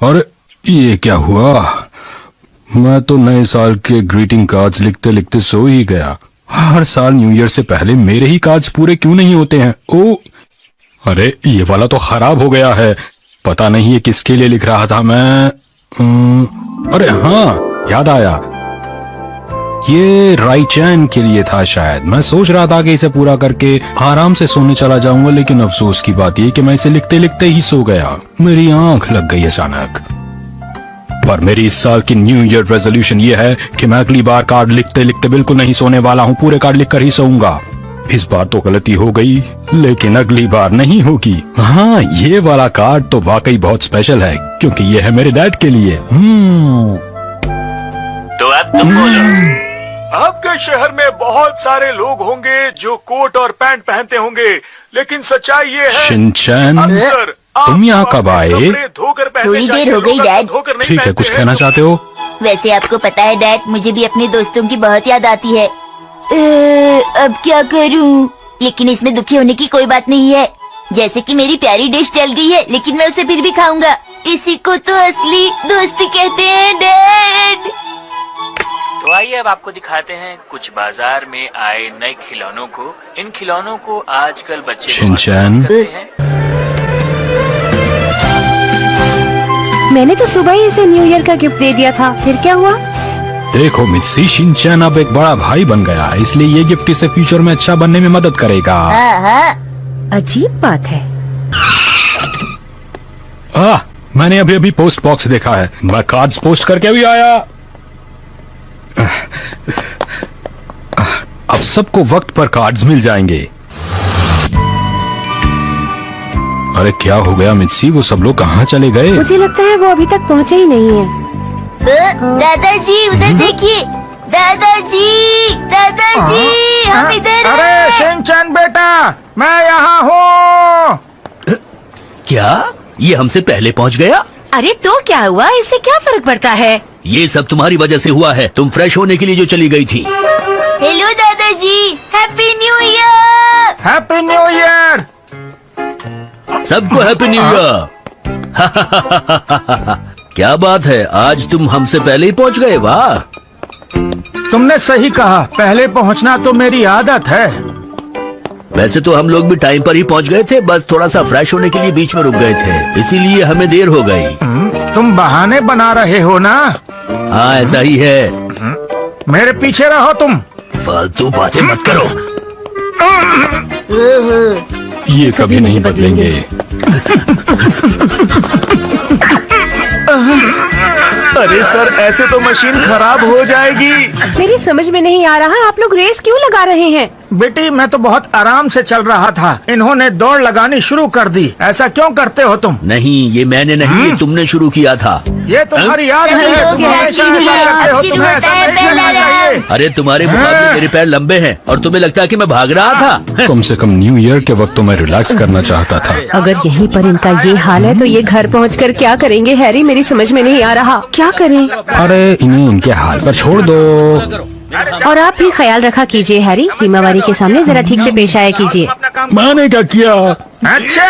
अरे ये क्या हुआ? मैं तो नए साल के ग्रीटिंग कार्ड्स लिखते लिखते सो ही गया। हर साल न्यू ईयर से पहले मेरे ही कार्ड्स पूरे क्यों नहीं होते हैं? ओ, अरे ये वाला तो खराब हो गया है। पता नहीं ये किसके लिए लिख रहा था मैं। अरे हाँ, याद आया, ये राइचैन के लिए था शायद। मैं सोच रहा था कि इसे पूरा करके आराम से सोने चला जाऊंगा, लेकिन अफसोस की बात यह कि मैं इसे लिखते लिखते ही सो गया। मेरी आंख लग गई अचानक। पर मेरी इस साल की न्यू ईयर रेजोल्यूशन ये है कि मैं अगली बार कार्ड लिखते लिखते बिल्कुल नहीं सोने वाला हूँ। पूरे कार्ड लिखकर ही सोऊंगा। इस बार तो गलती हो गई, लेकिन अगली बार नहीं होगी। हाँ, ये वाला कार्ड तो वाकई बहुत स्पेशल है, क्योंकि ये है मेरे डैड के लिए। तो अब तुम बोलो। आपके शहर में बहुत सारे लोग होंगे जो कोट और पैंट पहनते होंगे, लेकिन सच्चाई ये है शिनचैन, अक्सर आप तुम यहाँ कब आए? कपड़े धोकर पहनने थोड़ी देर चाहिए, हो गई, लोग डैड। धोकर नहीं ठीक है, पहनते कुछ हैं। कहना चाहते हो? वैसे आपको पता है डैड, मुझे भी अपने दोस्तों की बहुत याद आती है। अब क्या करूं? लेकिन इसमें दुखी होने की कोई बात नहीं है। जैसे कि मेरी प्यारी डिश जल गई है, लेकिन मैं उसे फिर भी खाऊंगा। इसी को तो असली दोस्ती कहते हैं डैड। तो आइए अब आपको दिखाते हैं कुछ बाजार में आए नए खिलौनों को। इन खिलौनों को आजकल बच्चे बहुत शिनचैन। पसंद करते हैं। मैंने तो सुबह ही इसे न्यू ईयर का गिफ्ट दे दिया था, फिर क्या हुआ? देखो मित्सी, शिनचैन अब एक बड़ा भाई बन गया है, इसलिए ये गिफ्ट इसे फ्यूचर में अच्छा बनने में मदद करेगा। अजीब बात है। मैंने अभी अभी पोस्ट बॉक्स देखा है। मैं कार्ड्स पोस्ट करके अभी आया। अब सबको वक्त पर कार्ड्स मिल जाएंगे। अरे क्या हो गया मित्सी, वो सब लोग कहाँ चले गए? मुझे लगता है वो अभी तक पहुँचे ही नहीं है। दादाजी उधर देखिए। दादाजी, दादाजी, हम इधर अरे हैं। शिनचैन बेटा, मैं यहाँ हूँ। क्या ये हमसे पहले पहुंच गया? अरे तो क्या हुआ, इससे क्या फर्क पड़ता है? ये सब तुम्हारी वजह से हुआ है। तुम फ्रेश होने के लिए जो चली गई थी। हेलो दादाजी, happy new year. Happy new year. सबको हैप्पी न्यू ईयर। क्या बात है, आज तुम हमसे पहले ही पहुंच गए। वाह, तुमने सही कहा, पहले पहुँचना तो मेरी आदत है। वैसे तो हम लोग भी टाइम पर ही पहुंच गए थे, बस थोड़ा सा फ्रेश होने के लिए बीच में रुक गए थे, इसीलिए हमें देर हो गई। तुम बहाने बना रहे हो ना? हाँ ऐसा ही है। मेरे पीछे रहो तुम। फालतू बातें मत करो। ये कभी नहीं बदलेंगे। अरे सर, ऐसे तो मशीन खराब हो जाएगी। मेरी समझ में नहीं आ रहा, आप लोग रेस क्यों लगा रहे हैं? बेटी, मैं तो बहुत आराम से चल रहा था, इन्होंने दौड़ लगानी शुरू कर दी। ऐसा क्यों करते हो तुम? नहीं, ये मैंने नहीं, ये तुमने शुरू किया था। ये तुम्हारी याद सभी है, लोग तुम हमेशा हैप्पी ऐसा न्यू ईयर। करते हो, अब शुरू तुम्हें होता ऐसा है नहीं पहला करना चाहिए। राउंड। अरे तुम्हारे मुकाबले मेरे पैर लंबे हैं और तुम्हें लगता है कि मैं भाग रहा था? कम से कम न्यू ईयर के वक्त तो मैं रिलैक्स करना चाहता था। अगर यहीं पर इनका ये हाल है तो ये घर पहुंचकर क्या करेंगे हैरी? मेरी समझ में नहीं आ रहा, क्या करें? अरे इन्हें इनके हाल पर छोड़ दो। और आप भी ख्याल रखा कीजिए हैरी, हिमावारी के सामने जरा ठीक से पेश आया कीजिए। मैंने क्या किया? अच्छा,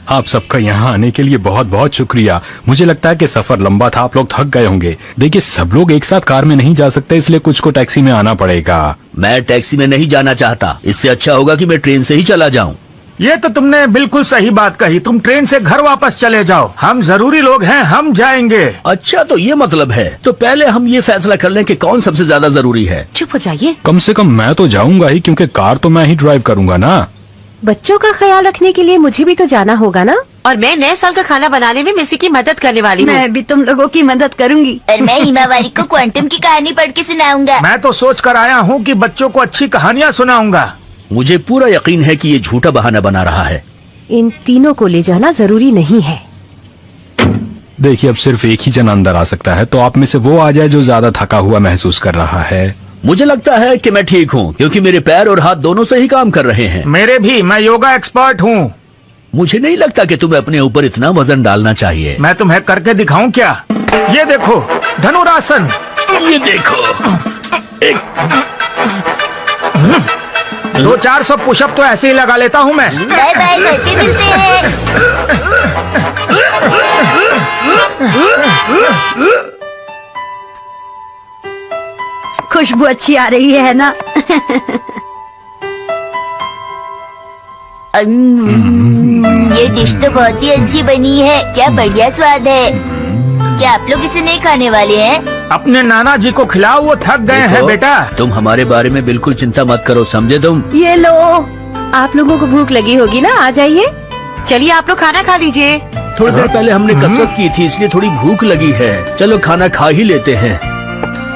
आप सबका यहाँ आने के लिए बहुत बहुत शुक्रिया। मुझे लगता है कि सफर लंबा था, आप लोग थक गए होंगे। देखिए, सब लोग एक साथ कार में नहीं जा सकते, इसलिए कुछ को टैक्सी में आना पड़ेगा। मैं टैक्सी में नहीं जाना चाहता, इससे अच्छा होगा कि मैं ट्रेन से ही चला जाऊं। ये तो तुमने बिल्कुल सही बात कही। तुम ट्रेन से घर वापस चले जाओ, हम जरूरी लोग हैं, हम जाएंगे। अच्छा, तो ये मतलब है, तो पहले हम ये फैसला कर लें कि कौन सबसे ज्यादा जरूरी है। चुप हो जाइए। कम से कम मैं तो जाऊंगा ही, क्योंकि कार तो मैं ही ड्राइव करूंगा ना। बच्चों का ख्याल रखने के लिए मुझे भी तो जाना होगा ना। और मैं नए साल का खाना बनाने में मिसी की मदद करने वाली हूँ। मैं भी तुम लोगों की मदद करूंगी। और मैं हिमावारी को क्वांटम की कहानी पढ़ के सुनाऊंगा। मैं तो सोच कर आया हूँ कि बच्चों को अच्छी कहानियाँ सुनाऊंगा। मुझे पूरा यकीन है कि ये झूठा बहाना बना रहा है। इन तीनों को ले जाना जरूरी नहीं है। देखिए, अब सिर्फ एक ही जन अंदर आ सकता है, तो आप में से वो आ जाए जो ज्यादा थका हुआ महसूस कर रहा है। मुझे लगता है कि मैं ठीक हूँ, क्योंकि मेरे पैर और हाथ दोनों सही काम कर रहे हैं। मेरे भी, मैं योगा एक्सपर्ट हूँ। मुझे नहीं लगता कि तुम्हें अपने ऊपर इतना वजन डालना चाहिए। मैं तुम्हें करके दिखाऊं क्या? ये देखो, धनुरासन। ये देखो, 200-400 पुशअप तो ऐसे ही लगा लेता हूँ मैं। बाय बाय, घर पे मिलते हैं। खुशबू अच्छी आ रही है ना? ये डिश तो बहुत ही अच्छी बनी है। क्या बढ़िया स्वाद है। क्या आप लोग इसे नहीं खाने वाले हैं? अपने नाना जी को खिलाओ, वो थक गए हैं देखो, बेटा। तुम हमारे बारे में बिल्कुल चिंता मत करो, समझे तुम? ये लो। आप लोगों को भूख लगी होगी ना, आ जाइए। चलिए आप लोग खाना खा लीजिए। थोड़ी देर पहले हमने कसरत की थी, इसलिए थोड़ी भूख लगी है। चलो खाना खा ही लेते हैं।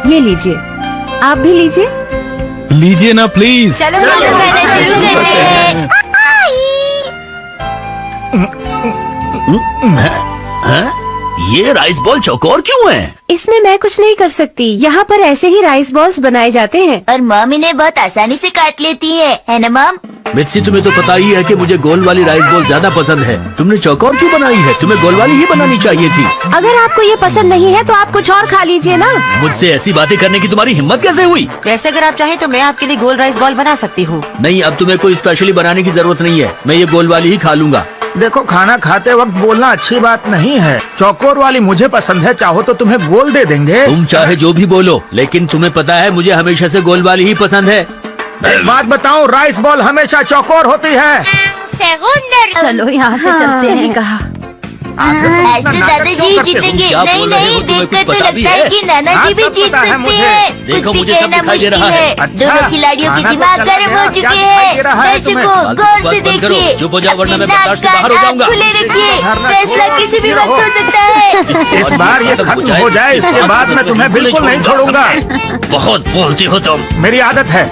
ये लीजिए, आप भी लीजिए। लीजिए ना प्लीज। चलो खाना शुरू करते हैं। हैं? ये राइस बॉल चौकोर क्यों है? इसमें मैं कुछ नहीं कर सकती। यहाँ पर ऐसे ही राइस बॉल्स बनाए जाते हैं। और मॉम इन्हें बहुत आसानी से काट लेती है ना मॉम? मिर्ची, तुम्हें तो पता ही है कि मुझे गोल वाली राइस बॉल ज्यादा पसंद है। तुमने चौकोर क्यों बनाई है? तुम्हें गोल वाली ही बनानी चाहिए थी। अगर आपको ये पसंद नहीं है तो आप कुछ और खा लीजिए ना। मुझसे ऐसी बातें करने की तुम्हारी हिम्मत कैसे हुई? वैसे अगर आप चाहें तो मैं आपके लिए गोल राइस बॉल बना सकती हूँ। नहीं, अब तुम्हें कोई स्पेशली बनाने की जरूरत नहीं है। मैं ये गोल वाली ही खा लूंगा। देखो, खाना खाते वक्त बोलना अच्छी बात नहीं है। चौकोर वाली मुझे पसंद है, चाहो तो तुम्हें गोल दे देंगे। तुम चाहे जो भी बोलो, लेकिन तुम्हें पता है मुझे हमेशा से गोल वाली ही पसंद है। एक बात बताऊं, राइस बॉल हमेशा चौकोर होती है। चलो यहाँ से चलते सही हैं। कहा। आज तो दादाजी जीतेंगे। क्या नहीं बोल रहे हो? नहीं, तुम्हें देखकर कुछ तो पता भी लगता है है? कि नाना हाँ, जी भी सब जीत पता है सकते मुझे। हैं। देखो, कुछ भी मुझे सब कहना दिखाई दे मुश्किल रहा है। है। अच्छा, दोनों खिलाड़ियों के खाना तो दिमाग चला गर्म गया, हो चुके क्या दिखाई दे हैं। रहा है तुम्हें? दर्शकों, गौर से बस बंद करो, देखिए। चुप हो जाओ, वरना अपने मैं बर्दाश्त से नाक बाहर हो कान जाऊंगा। खुले रखिए। धरना फैसला छोड़ो, किसी भी चुप वक्त रहो। हो सकता है। इस बार ये खत्म हो जाए, इसके बाद मैं तुम्हें बिल्कुल नहीं छोड़ूंगा। बहुत बोलती हो तुम। मेरी आदत है।